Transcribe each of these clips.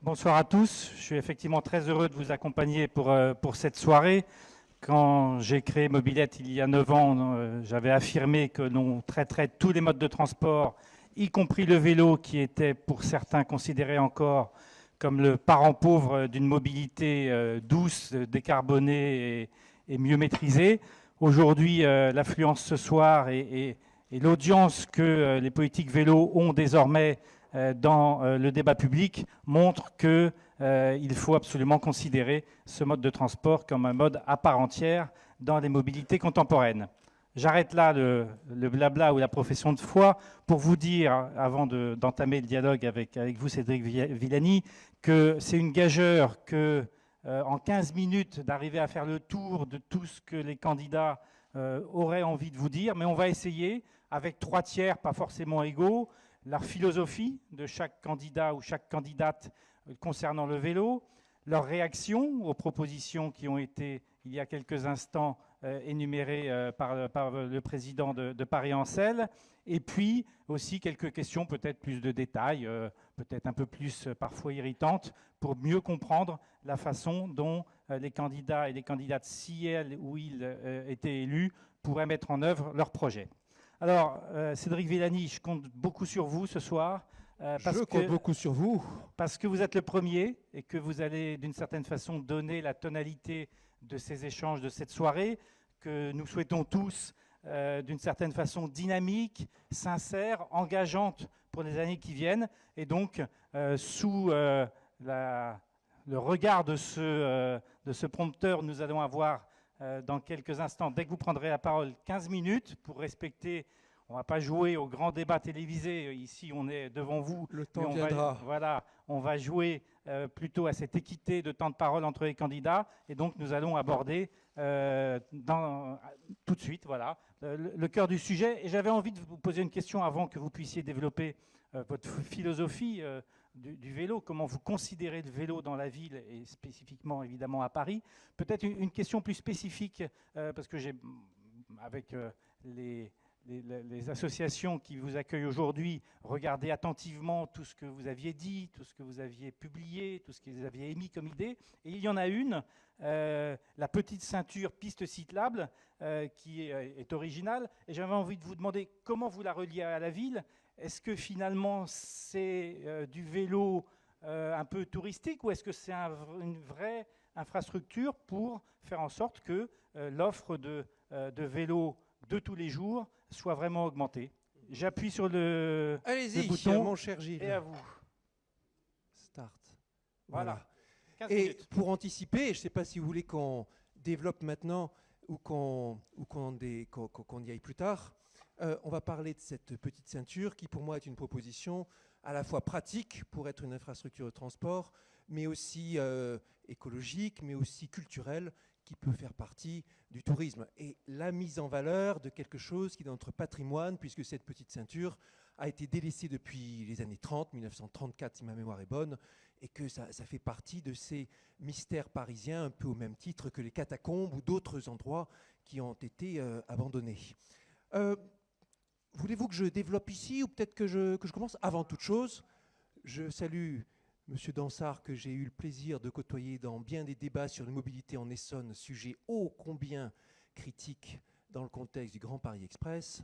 Bonsoir à tous. Je suis effectivement très heureux de vous accompagner pour cette soirée. Quand j'ai créé Mobilette il y a 9 ans, j'avais affirmé que l'on traiterait tous les modes de transport, y compris le vélo, qui était pour certains considéré encore comme le parent pauvre d'une mobilité douce, décarbonée et mieux maîtrisée. Aujourd'hui, l'affluence ce soir et l'audience que les politiques vélo ont désormais dans le débat public montrent qu'il faut absolument considérer ce mode de transport comme un mode à part entière dans les mobilités contemporaines. J'arrête là le blabla ou la profession de foi pour vous dire, avant d'entamer le dialogue avec vous, Cédric Villani, que c'est une gageure que, en 15 minutes, d'arriver à faire le tour de tout ce que les candidats auraient envie de vous dire, mais on va essayer, avec 3 tiers pas forcément égaux, leur philosophie de chaque candidat ou chaque candidate concernant le vélo, leur réaction aux propositions qui ont été, il y a quelques instants, énumérées par le président de Paris-Ancel, et puis aussi quelques questions peut-être plus de détails, peut-être un peu plus parfois irritantes, pour mieux comprendre la façon dont les candidats et les candidates, si elles ou ils étaient élus, pourraient mettre en œuvre leurs projets. Alors, Cédric Villani, je compte beaucoup sur vous ce soir. Je compte beaucoup sur vous. Parce que vous êtes le premier et que vous allez d'une certaine façon donner la tonalité de ces échanges, de cette soirée, que nous souhaitons tous d'une certaine façon dynamique, sincère, engageante pour les années qui viennent. Et donc, sous le regard de ce prompteur, nous allons avoir dans quelques instants, dès que vous prendrez la parole, 15 minutes pour respecter. On ne va pas jouer au grand débat télévisé. Ici, on est devant vous. Le temps viendra. Voilà, on va jouer plutôt à cette équité de temps de parole entre les candidats. Et donc, nous allons aborder tout de suite le cœur du sujet. Et j'avais envie de vous poser une question avant que vous puissiez développer votre philosophie du vélo, comment vous considérez le vélo dans la ville et spécifiquement évidemment à Paris. Peut-être une question plus spécifique, parce que j'ai, avec les associations qui vous accueillent aujourd'hui, regardez attentivement tout ce que vous aviez dit, tout ce que vous aviez publié, tout ce que vous aviez émis comme idée. Et il y en a une, la petite ceinture piste cyclable, qui est originale. Et j'avais envie de vous demander comment vous la reliez à la ville. Est-ce que finalement c'est du vélo un peu touristique ou est-ce que c'est une vraie infrastructure pour faire en sorte que l'offre de vélos de tous les jours soit vraiment augmentée? J'appuie sur le bouton. Mon cher Gilles. Et à vous. Start. Voilà. 15 Et minutes. pour anticiper, je ne sais pas si vous voulez qu'on développe maintenant ou qu'on y aille plus tard, on va parler de cette petite ceinture qui pour moi est une proposition à la fois pratique pour être une infrastructure de transport, mais aussi écologique, mais aussi culturelle, qui peut faire partie du tourisme. Et la mise en valeur de quelque chose qui est dans notre patrimoine, puisque cette petite ceinture a été délaissée depuis les années 30, 1934 si ma mémoire est bonne, et que ça fait partie de ces mystères parisiens, un peu au même titre que les catacombes ou d'autres endroits qui ont été abandonnés. Voulez-vous que je développe ici ou peut-être que je commence? Avant toute chose, je salue Monsieur Dansard, que j'ai eu le plaisir de côtoyer dans bien des débats sur les mobilités en Essonne, sujet ô combien critique dans le contexte du Grand Paris Express,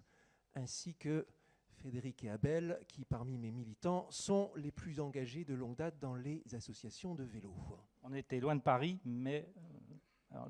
ainsi que Frédéric et Abel, qui parmi mes militants sont les plus engagés de longue date dans les associations de vélo. On était loin de Paris, mais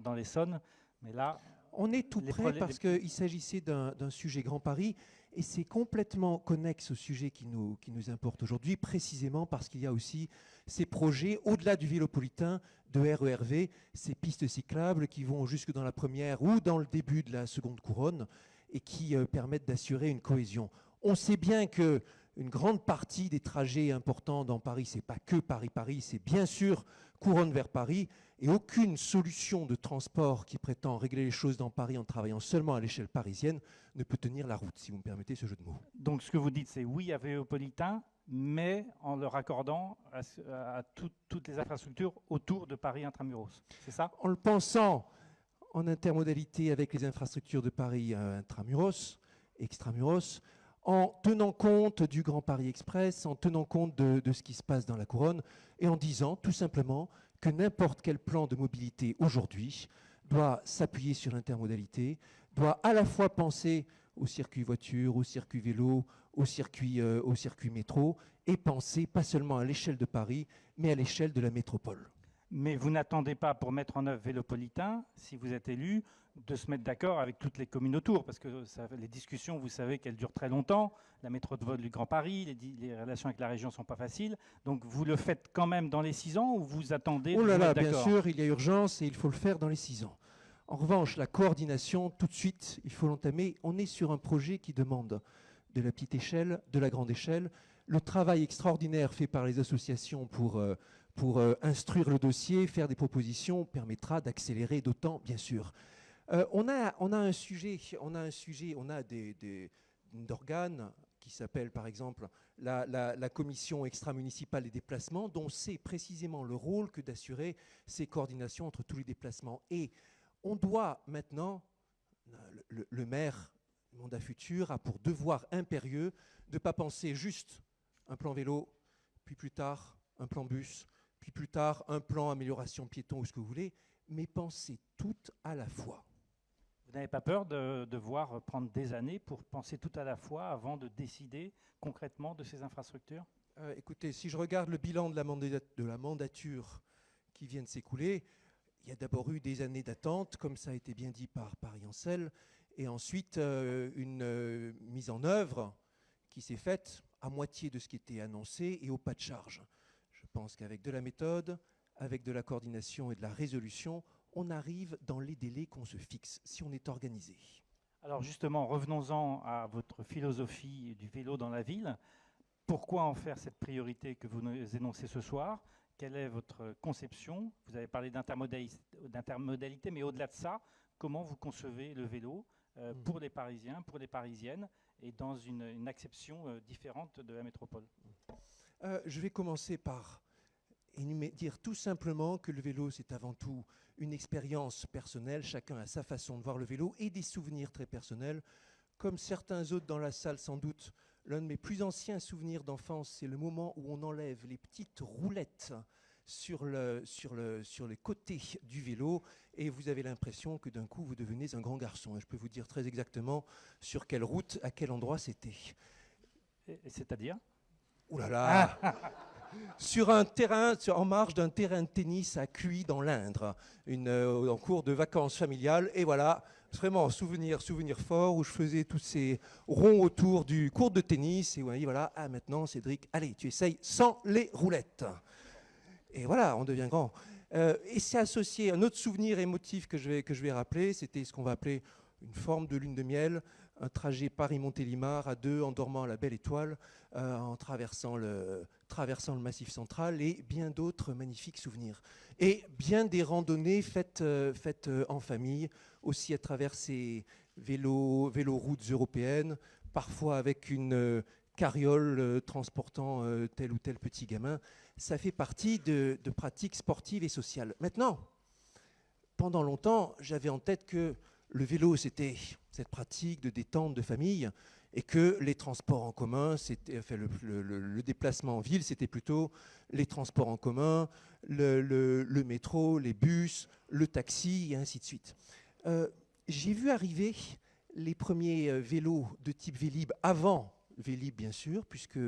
dans l'Essonne, mais là... On est tout près parce qu'il s'agissait d'un sujet Grand Paris et c'est complètement connexe au sujet qui nous importe aujourd'hui, précisément parce qu'il y a aussi ces projets, au-delà du vélopolitain, de RERV, ces pistes cyclables qui vont jusque dans la première ou dans le début de la seconde couronne et qui permettent d'assurer une cohésion. On sait bien que une grande partie des trajets importants dans Paris, ce n'est pas que Paris-Paris, c'est bien sûr couronne vers Paris, et aucune solution de transport qui prétend régler les choses dans Paris en travaillant seulement à l'échelle parisienne ne peut tenir la route, si vous me permettez ce jeu de mots. Donc ce que vous dites, c'est oui à Vélopolitain, mais en le raccordant à toutes les infrastructures autour de Paris intramuros. C'est ça? En le pensant en intermodalité avec les infrastructures de Paris intramuros, extramuros, en tenant compte du Grand Paris Express, en tenant compte de ce qui se passe dans la couronne, et en disant tout simplement que n'importe quel plan de mobilité aujourd'hui doit s'appuyer sur l'intermodalité, doit à la fois penser au circuit voiture, au circuit vélo, au circuit métro, et penser pas seulement à l'échelle de Paris, mais à l'échelle de la métropole. Mais vous n'attendez pas, pour mettre en œuvre Vélopolitain, si vous êtes élu, de se mettre d'accord avec toutes les communes autour, parce que les discussions, vous savez qu'elles durent très longtemps. La métropole du Grand Paris, les relations avec la région ne sont pas faciles. Donc vous le faites quand même dans les 6 ans ou vous attendez Oh de là vous là, mettre bien d'accord? sûr, il y a urgence et il faut le faire dans les 6 ans. En revanche, la coordination, tout de suite, il faut l'entamer. On est sur un projet qui demande de la petite échelle, de la grande échelle. Le travail extraordinaire fait par les associations pour instruire le dossier, faire des propositions, permettra d'accélérer d'autant, bien sûr. On a un sujet, on a des organes qui s'appellent par exemple la commission extra-municipale des déplacements, dont c'est précisément le rôle que d'assurer ces coordinations entre tous les déplacements. Et on doit maintenant, le maire, mandat futur, a pour devoir impérieux de ne pas penser juste un plan vélo, puis plus tard un plan bus, puis plus tard un plan amélioration piéton ou ce que vous voulez, mais penser tout à la fois. Vous n'avez pas peur de devoir prendre des années pour penser tout à la fois avant de décider concrètement de ces infrastructures? Écoutez, si je regarde le bilan de la mandature qui vient de s'écouler, il y a d'abord eu des années d'attente, comme ça a été bien dit par Yancel, et ensuite une mise en œuvre qui s'est faite à moitié de ce qui était annoncé et au pas de charge. Je pense qu'avec de la méthode, avec de la coordination et de la résolution, on arrive dans les délais qu'on se fixe, si on est organisé. Alors justement, revenons-en à votre philosophie du vélo dans la ville. Pourquoi en faire cette priorité que vous nous énoncez ce soir? Quelle est votre conception? Vous avez parlé d'intermodalité, mais au-delà de ça, comment vous concevez le vélo pour les Parisiens, pour les Parisiennes, et dans une acception différente de la métropole? Je vais commencer par dire tout simplement que le vélo, c'est avant tout une expérience personnelle. Chacun a sa façon de voir le vélo et des souvenirs très personnels. Comme certains autres dans la salle, sans doute, l'un de mes plus anciens souvenirs d'enfance, c'est le moment où on enlève les petites roulettes sur les côtés du vélo et vous avez l'impression que d'un coup, vous devenez un grand garçon. Et je peux vous dire très exactement sur quelle route, à quel endroit c'était. C'est-à-dire? Ouh là là sur un terrain, en marge d'un terrain de tennis à Cuy dans l'Indre, en cours de vacances familiales. Et voilà, vraiment souvenir fort où je faisais tous ces ronds autour du court de tennis. Et voilà, ah maintenant Cédric, allez, tu essayes sans les roulettes. Et voilà, on devient grand. Et c'est associé à un autre souvenir émotif que je vais rappeler, c'était ce qu'on va appeler une forme de lune de miel, un trajet Paris-Montélimar à deux en dormant à la belle étoile, en traversant le Massif central et bien d'autres magnifiques souvenirs. Et bien des randonnées faites en famille, aussi à travers ces véloroutes européennes, parfois avec une carriole transportant tel ou tel petit gamin. Ça fait partie de pratiques sportives et sociales. Maintenant, pendant longtemps, j'avais en tête que le vélo, c'était cette pratique de détente de famille et que les transports en commun, le déplacement en ville, c'était plutôt les transports en commun, le métro, les bus, le taxi et ainsi de suite. J'ai vu arriver les premiers vélos de type Vélib avant Vélib, bien sûr, puisque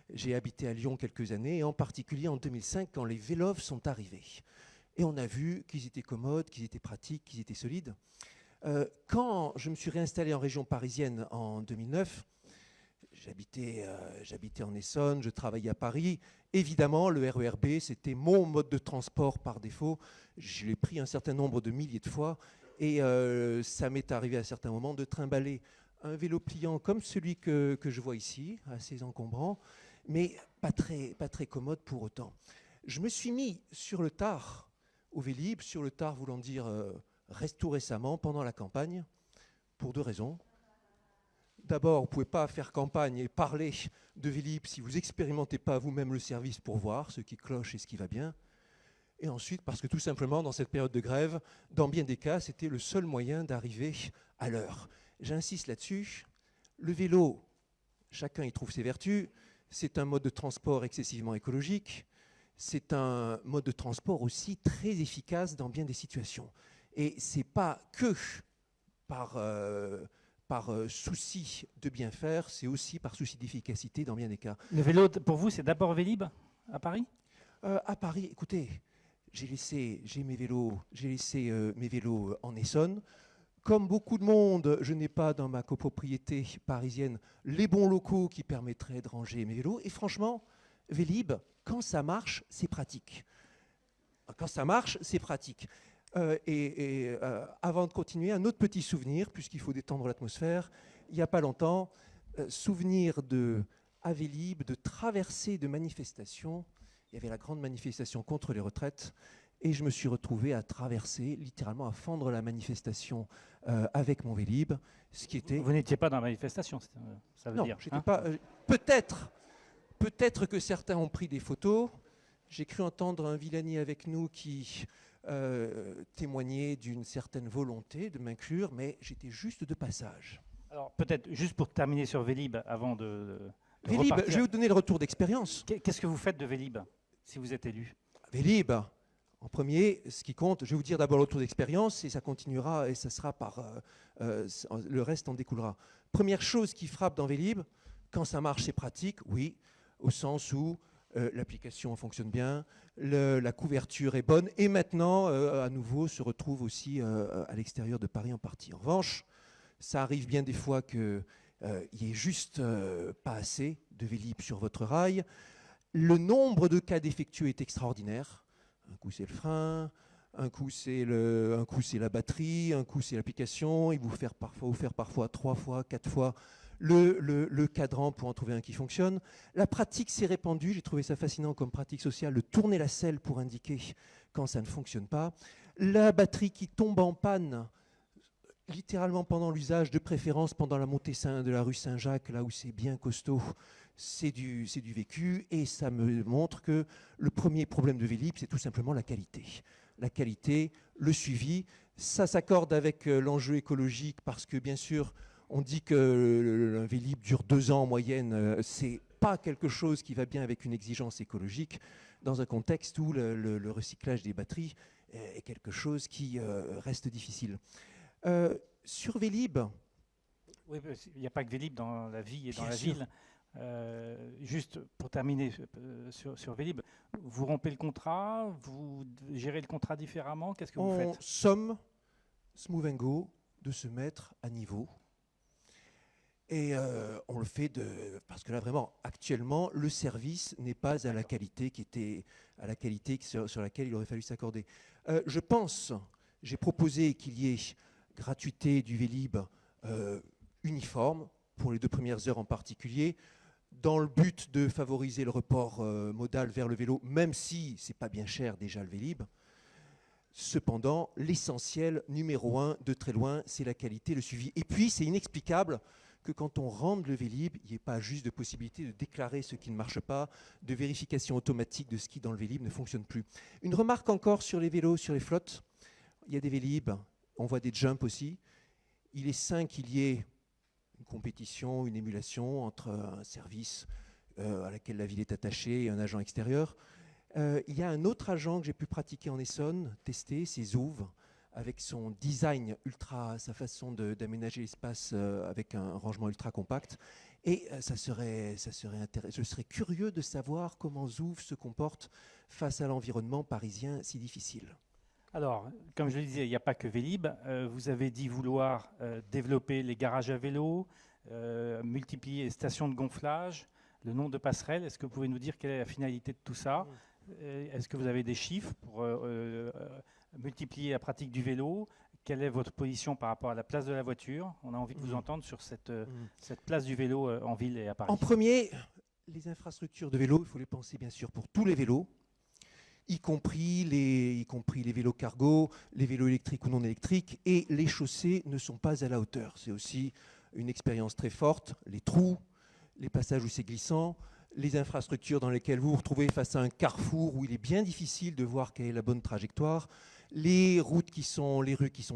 j'ai habité à Lyon quelques années, et en particulier en 2005, quand les Véloves sont arrivés. Et on a vu qu'ils étaient commodes, qu'ils étaient pratiques, qu'ils étaient solides. Quand je me suis réinstallé en région parisienne en 2009, j'habitais en Essonne, je travaillais à Paris. Évidemment, le RER B, c'était mon mode de transport par défaut. Je l'ai pris un certain nombre de milliers de fois. Et ça m'est arrivé à certains moments de trimballer un vélo pliant comme celui que je vois ici, assez encombrant, mais pas très commode pour autant. Je me suis mis sur le tard au Vélib, sur le tard voulant dire tout récemment, pendant la campagne, pour deux raisons. D'abord, vous ne pouvez pas faire campagne et parler de Vélib si vous n'expérimentez pas vous-même le service pour voir ce qui cloche et ce qui va bien. Et ensuite, parce que tout simplement, dans cette période de grève, dans bien des cas, c'était le seul moyen d'arriver à l'heure. J'insiste là-dessus, le vélo, chacun y trouve ses vertus. C'est un mode de transport excessivement écologique. C'est un mode de transport aussi très efficace dans bien des situations. Et ce n'est pas que par souci de bien faire, c'est aussi par souci d'efficacité dans bien des cas. Le vélo, pour vous, c'est d'abord Vélib à Paris? À Paris, écoutez, j'ai laissé mes vélos en Essonne. Comme beaucoup de monde, je n'ai pas dans ma copropriété parisienne les bons locaux qui permettraient de ranger mes vélos. Et franchement, Vélib, quand ça marche, c'est pratique. Quand ça marche, c'est pratique. Avant de continuer, un autre petit souvenir, puisqu'il faut détendre l'atmosphère. Il n'y a pas longtemps, souvenir à Vélib, de traversée de manifestations. Il y avait la grande manifestation contre les retraites. Et je me suis retrouvé à traverser, littéralement à fendre la manifestation avec mon Vélib. Ce qui était... Vous n'étiez pas dans la manifestation, ça veut non, dire. j'étais pas. Peut-être que certains ont pris des photos. J'ai cru entendre un Villani avec nous qui témoignait d'une certaine volonté de m'inclure, mais j'étais juste de passage. Alors peut-être juste pour terminer sur Vélib, avant de Vélib, repartir. je vais vous donner le retour d'expérience. Qu'est-ce que vous faites de Vélib, si vous êtes élu? Vélib, en premier, ce qui compte, je vais vous dire d'abord le retour d'expérience, et ça continuera, et ça sera le reste en découlera. Première chose qui frappe dans Vélib, quand ça marche, c'est pratique, oui, au sens où l'application fonctionne bien, la couverture est bonne, et maintenant, à nouveau, se retrouve aussi à l'extérieur de Paris en partie. En revanche, ça arrive bien des fois qu'il n'y ait juste pas assez de Vélib sur votre rail. Le nombre de cas défectueux est extraordinaire. Un coup, c'est le frein, un coup, c'est la batterie, un coup, c'est l'application. Il vous faire parfois 3 fois, 4 fois le cadran pour en trouver un qui fonctionne. La pratique s'est répandue, j'ai trouvé ça fascinant comme pratique sociale, de tourner la selle pour indiquer quand ça ne fonctionne pas. La batterie qui tombe en panne, littéralement pendant l'usage, de préférence pendant la montée de la rue Saint-Jacques, là où c'est bien costaud, c'est du vécu, et ça me montre que le premier problème de Vélib, c'est tout simplement la qualité. La qualité, le suivi, ça s'accorde avec l'enjeu écologique, parce que bien sûr, on dit que un Vélib dure 2 ans en moyenne, c'est pas quelque chose qui va bien avec une exigence écologique, dans un contexte où le recyclage des batteries est quelque chose qui reste difficile. Sur Vélib... Oui, il n'y a pas que Vélib dans la vie et dans Bien la sûr. ville. Juste pour terminer sur Vélib, vous rompez le contrat, vous gérez le contrat différemment, qu'est-ce que vous On faites? somme Smooth & Go de se mettre à niveau. Et on le fait parce que là, vraiment, actuellement, le service n'est pas à la qualité sur laquelle il aurait fallu s'accorder. Je pense, j'ai proposé qu'il y ait gratuité du Vélib uniforme, pour les 2 premières heures en particulier, dans le but de favoriser le report modal vers le vélo, même si c'est pas bien cher déjà le Vélib. Cependant, l'essentiel, numéro 1, de très loin, c'est la qualité, le suivi. Et puis, c'est inexplicable que quand on rende le Vélib, il n'y ait pas juste de possibilité de déclarer ce qui ne marche pas, de vérification automatique de ce qui, dans le Vélib, ne fonctionne plus. Une remarque encore sur les vélos, sur les flottes. Il y a des Vélib, on voit des jumps aussi. Il est sain qu'il y ait une compétition, une émulation entre un service à laquelle la ville est attachée et un agent extérieur. Il y a un autre agent que j'ai pu pratiquer en Essonne, tester, c'est Zouv, avec son design sa façon d'aménager l'espace avec un rangement ultra compact. Et je serais curieux de savoir comment Zouv se comporte face à l'environnement parisien si difficile. Alors, comme je le disais, il n'y a pas que Vélib. Vous avez dit vouloir développer les garages à vélo, multiplier les stations de gonflage, le nombre de passerelles. Est-ce que vous pouvez nous dire quelle est la finalité de tout ça? Est-ce que vous avez des chiffres pour multiplier la pratique du vélo? Quelle est votre position par rapport à la place de la voiture? On a envie de vous entendre sur cette place du vélo en ville et à Paris. En premier, les infrastructures de vélo, il faut les penser bien sûr pour tous les vélos, y compris les vélos cargo, les vélos électriques ou non électriques, et les chaussées ne sont pas à la hauteur. C'est aussi une expérience très forte, les trous, les passages où c'est glissant, les infrastructures dans lesquelles vous vous retrouvez face à un carrefour où il est bien difficile de voir quelle est la bonne trajectoire, les rues qui sont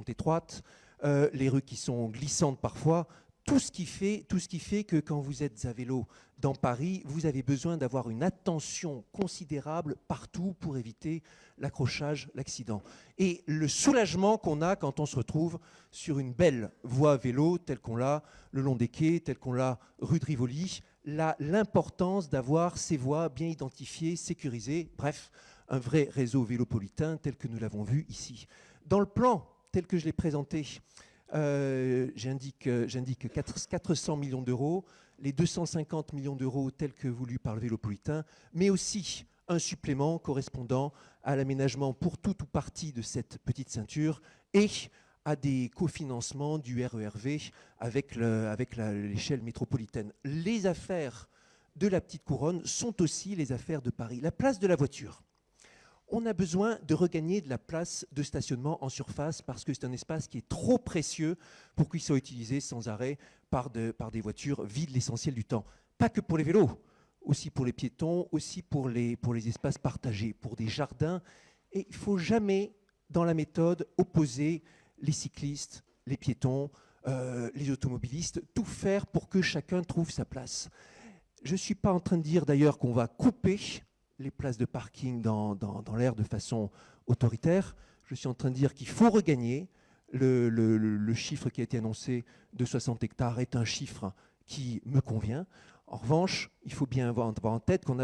étroites, les rues qui sont glissantes parfois. tout ce qui fait que quand vous êtes à vélo dans Paris, vous avez besoin d'avoir une attention considérable partout pour éviter l'accrochage, l'accident. Et le soulagement qu'on a quand on se retrouve sur une belle voie vélo telle qu'on l'a le long des quais, telle qu'on l'a rue de Rivoli, l'importance d'avoir ces voies bien identifiées, sécurisées, bref, un vrai réseau vélopolitain tel que nous l'avons vu ici. Dans le plan tel que je l'ai présenté, j'indique 400 millions d'euros, les 250 millions d'euros tels que voulus par le vélopolitain, mais aussi un supplément correspondant à l'aménagement pour tout ou partie de cette petite ceinture et à des cofinancements du RERV avec l'échelle métropolitaine. Les affaires de la petite couronne sont aussi les affaires de Paris. La place de la voiture. On a besoin de regagner de la place de stationnement en surface parce que c'est un espace qui est trop précieux pour qu'il soit utilisé sans arrêt par des voitures vides l'essentiel du temps. Pas que pour les vélos, aussi pour les piétons, aussi pour les espaces partagés, pour des jardins. Et il ne faut jamais, dans la méthode, opposer les cyclistes, les piétons, les automobilistes, tout faire pour que chacun trouve sa place. Je ne suis pas en train de dire d'ailleurs qu'on va couper les places de parking dans l'air de façon autoritaire. Je suis en train de dire qu'il faut regagner. Le chiffre qui a été annoncé de 60 hectares est un chiffre qui me convient. En revanche, il faut bien avoir en tête qu'on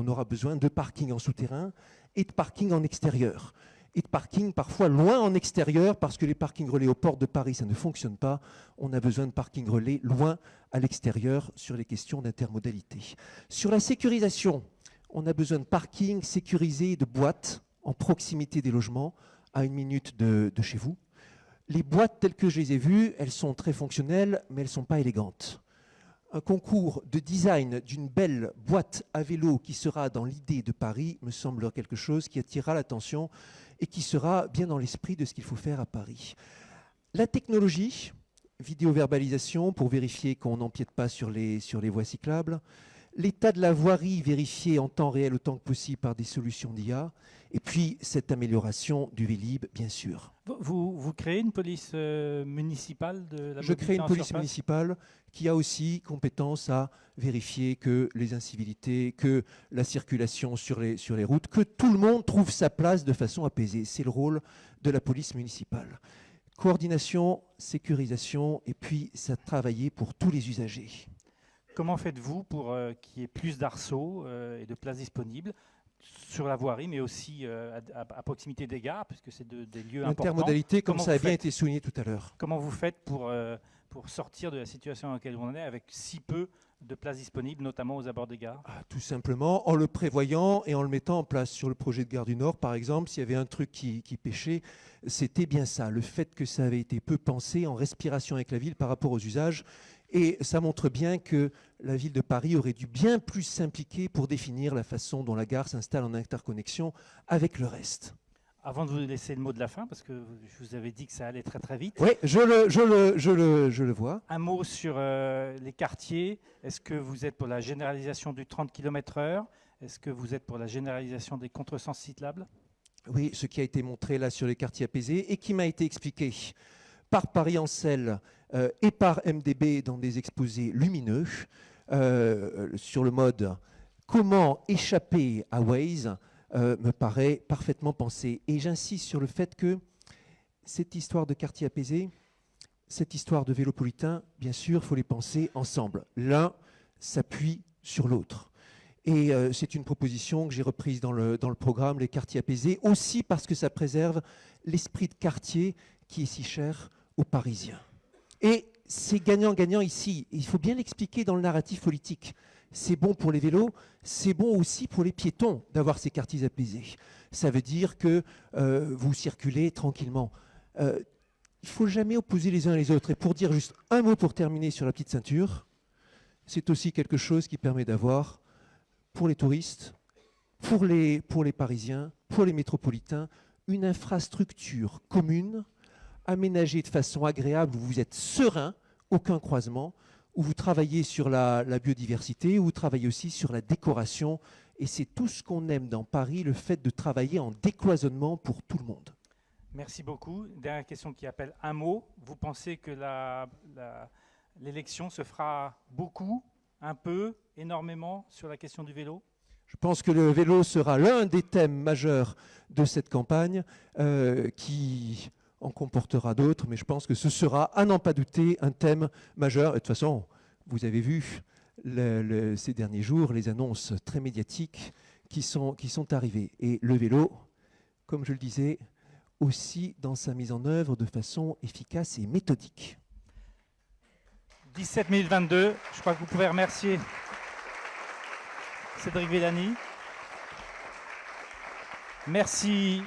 aura besoin de parking en souterrain et de parking en extérieur. Et de parking parfois loin en extérieur parce que les parkings relais aux portes de Paris, ça ne fonctionne pas. On a besoin de parking relais loin à l'extérieur sur les questions d'intermodalité. Sur la sécurisation, on a besoin de parking sécurisé de boîtes en proximité des logements, à 1 minute de chez vous. Les boîtes telles que je les ai vues, elles sont très fonctionnelles, mais elles ne sont pas élégantes. Un concours de design d'une belle boîte à vélo qui sera dans l'idée de Paris me semble quelque chose qui attirera l'attention et qui sera bien dans l'esprit de ce qu'il faut faire à Paris. La technologie, vidéo-verbalisation pour vérifier qu'on n'empiète pas sur les voies cyclables, l'état de la voirie vérifié en temps réel autant que possible par des solutions d'IA, et puis cette amélioration du Vélib, bien sûr. Vous créez une police municipale de la mobilité? Je crée une police surface municipale qui a aussi compétence à vérifier que les incivilités, que la circulation sur les routes, que tout le monde trouve sa place de façon apaisée. C'est le rôle de la police municipale. Coordination, sécurisation, et puis ça travailler pour tous les usagers. Comment faites-vous pour qu'il y ait plus d'arceaux et de places disponibles sur la voirie, mais aussi à proximité des gares, puisque c'est des lieux importants? L'intermodalité, comme ça a bien été souligné tout à l'heure. Comment vous faites pour sortir de la situation dans laquelle on est avec si peu de places disponibles, notamment aux abords des gares? Tout simplement en le prévoyant et en le mettant en place. Sur le projet de Gare du Nord, par exemple, s'il y avait un truc qui pêchait, c'était bien ça, le fait que ça avait été peu pensé en respiration avec la ville par rapport aux usages. Et ça montre bien que la ville de Paris aurait dû bien plus s'impliquer pour définir la façon dont la gare s'installe en interconnexion avec le reste. Avant de vous laisser le mot de la fin, parce que je vous avais dit que ça allait très très vite. Oui, je le vois. Un mot sur les quartiers. Est-ce que vous êtes pour la généralisation du 30 km/h? Est-ce que vous êtes pour la généralisation des contresens cyclables? Oui, ce qui a été montré là sur les quartiers apaisés et qui m'a été expliqué par Paris Ancel et par MDB dans des exposés lumineux sur le mode « Comment échapper à Waze ?» me paraît parfaitement pensé. Et j'insiste sur le fait que cette histoire de quartier apaisé, cette histoire de vélopolitain, bien sûr, il faut les penser ensemble. L'un s'appuie sur l'autre. Et c'est une proposition que j'ai reprise dans le programme, les quartiers apaisés, aussi parce que ça préserve l'esprit de quartier qui est si cher aux Parisiens. Et c'est gagnant-gagnant ici. Il faut bien l'expliquer dans le narratif politique. C'est bon pour les vélos, c'est bon aussi pour les piétons d'avoir ces quartiers apaisés. Ça veut dire que vous circulez tranquillement. Il ne faut jamais opposer les uns les autres. Et pour dire juste un mot pour terminer sur la petite ceinture, c'est aussi quelque chose qui permet d'avoir, pour les touristes, pour les Parisiens, pour les métropolitains, une infrastructure commune, aménagée de façon agréable, où vous êtes serein, aucun croisement, où vous travaillez sur la biodiversité, où vous travaillez aussi sur la décoration. Et c'est tout ce qu'on aime dans Paris, le fait de travailler en décloisonnement pour tout le monde. Merci beaucoup. Dernière question qui appelle un mot. Vous pensez que l'élection se fera beaucoup, un peu, énormément sur la question du vélo? Je pense que le vélo sera l'un des thèmes majeurs de cette campagne qui en comportera d'autres, mais je pense que ce sera, à n'en pas douter, un thème majeur. Et de toute façon, vous avez vu ces derniers jours les annonces très médiatiques qui sont arrivées. Et le vélo, comme je le disais, aussi dans sa mise en œuvre de façon efficace et méthodique. 17 022, je crois que vous pouvez remercier Cédric Villani. Merci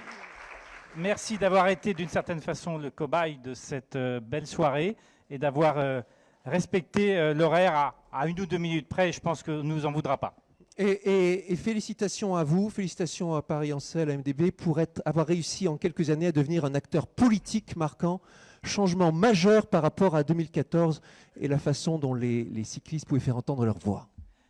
d'avoir été d'une certaine façon le cobaye de cette belle soirée et d'avoir respecté l'horaire à 1 ou 2 minutes près. Je pense que ne nous en voudra pas. Et félicitations à vous, félicitations à Paris Ancel, à MDB, pour avoir réussi en quelques années à devenir un acteur politique marquant, changement majeur par rapport à 2014 et la façon dont les cyclistes pouvaient faire entendre leur voix.